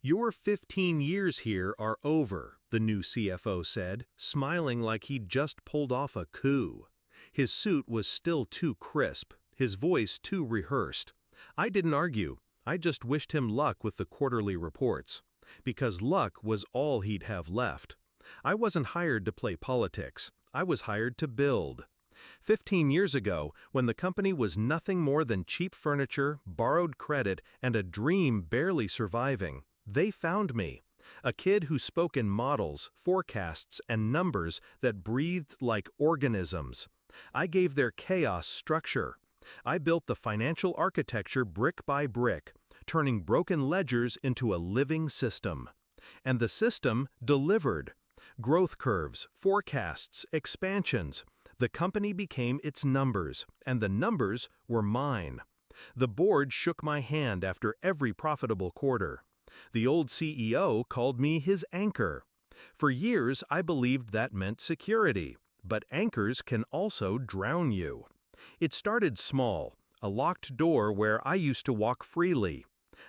Your 15 years here are over, the new CFO said, smiling like he'd just pulled off a coup. His suit was still too crisp, his voice too rehearsed. I didn't argue. I just wished him luck with the quarterly reports. Because luck was all he'd have left. I wasn't hired to play politics. I was hired to build. 15 years ago, when the company was nothing more than cheap furniture, borrowed credit, and a dream barely surviving, they found me. A kid who spoke in models, forecasts, and numbers that breathed like organisms. I gave their chaos structure. I built the financial architecture brick by brick, turning broken ledgers into a living system. And the system delivered. Growth curves, forecasts, expansions. The company became its numbers, and the numbers were mine. The board shook my hand after every profitable quarter. The old CEO called me his anchor. For years, I believed that meant security, but anchors can also drown you. It started small, a locked door where I used to walk freely,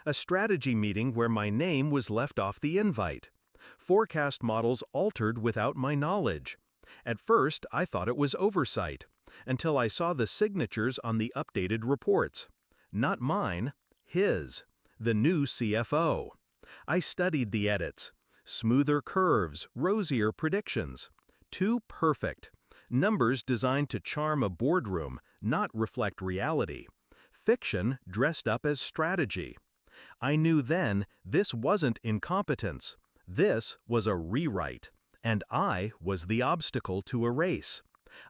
a strategy meeting where my name was left off the invite, forecast models altered without my knowledge. At first, I thought it was oversight, until I saw the signatures on the updated reports. Not mine, his, the new CFO. I studied the edits. Smoother curves, rosier predictions. Too perfect. Numbers designed to charm a boardroom, not reflect reality. Fiction dressed up as strategy. I knew then this wasn't incompetence. This was a rewrite. And I was the obstacle to erase.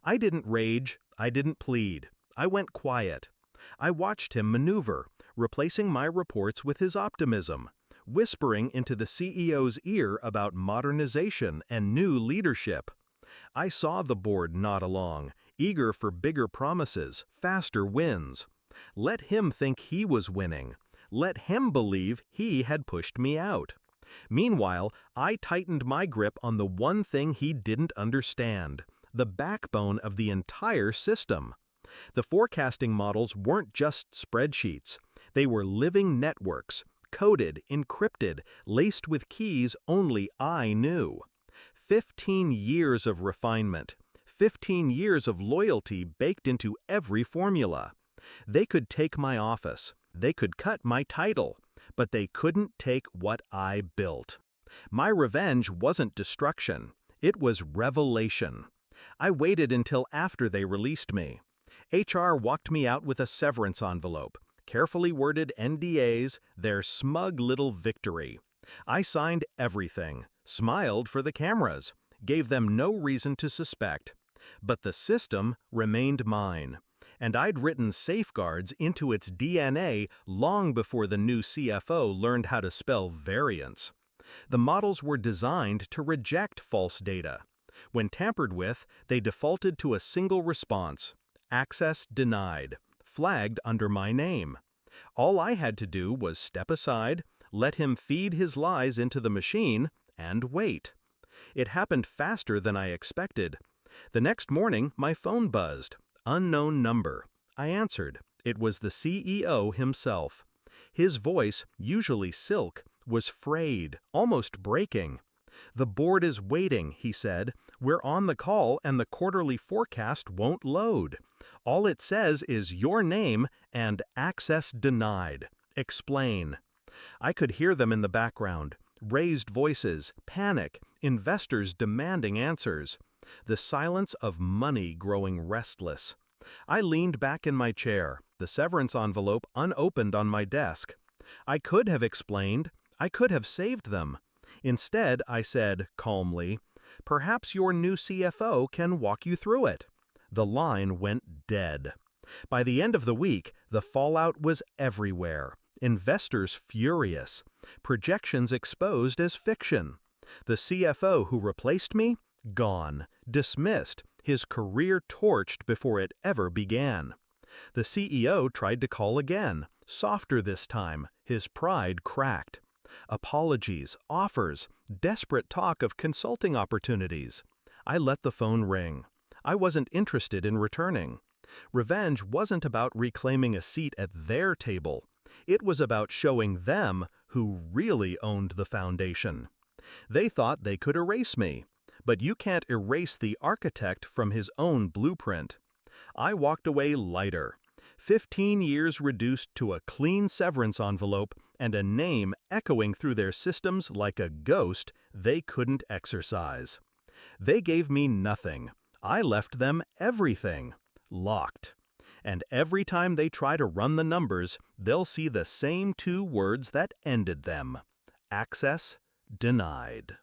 I didn't rage, I didn't plead. I went quiet. I watched him maneuver, replacing my reports with his optimism, whispering into the CEO's ear about modernization and new leadership. I saw the board nod along, eager for bigger promises, faster wins. Let him think he was winning. Let him believe he had pushed me out. Meanwhile, I tightened my grip on the one thing he didn't understand, the backbone of the entire system. The forecasting models weren't just spreadsheets. They were living networks, coded, encrypted, laced with keys only I knew. 15 years of refinement, 15 years of loyalty baked into every formula. They could take my office. They could cut my title. But they couldn't take what I built. My revenge wasn't destruction. It was revelation. I waited until after they released me. HR walked me out with a severance envelope, carefully worded NDAs, their smug little victory. I signed everything, smiled for the cameras, gave them no reason to suspect. But the system remained mine. And I'd written safeguards into its DNA long before the new CFO learned how to spell variance. The models were designed to reject false data. When tampered with, they defaulted to a single response: access denied, flagged under my name. All I had to do was step aside, let him feed his lies into the machine, and wait. It happened faster than I expected. The next morning, my phone buzzed. Unknown number. I answered. It was the CEO himself. His voice, usually silk, was frayed, almost breaking. "The board is waiting," he said. "We're on the call and the quarterly forecast won't load. All it says is your name and access denied. Explain." I could hear them in the background. Raised voices, panic, investors demanding answers. The silence of money growing restless. I leaned back in my chair, the severance envelope unopened on my desk. I could have explained. I could have saved them. Instead, I said, calmly, "Perhaps your new CFO can walk you through it." The line went dead. By the end of the week, the fallout was everywhere. Investors furious. Projections exposed as fiction. The CFO who replaced me? Gone. Dismissed. His career torched before it ever began. The CEO tried to call again, softer this time, his pride cracked. Apologies, offers, desperate talk of consulting opportunities. I let the phone ring. I wasn't interested in returning. Revenge wasn't about reclaiming a seat at their table. It was about showing them who really owned the foundation. They thought they could erase me, but you can't erase the architect from his own blueprint. I walked away lighter. 15 years reduced to a clean severance envelope and a name echoing through their systems like a ghost they couldn't exorcise. They gave me nothing. I left them everything. Locked. And every time they try to run the numbers, they'll see the same two words that ended them. Access denied.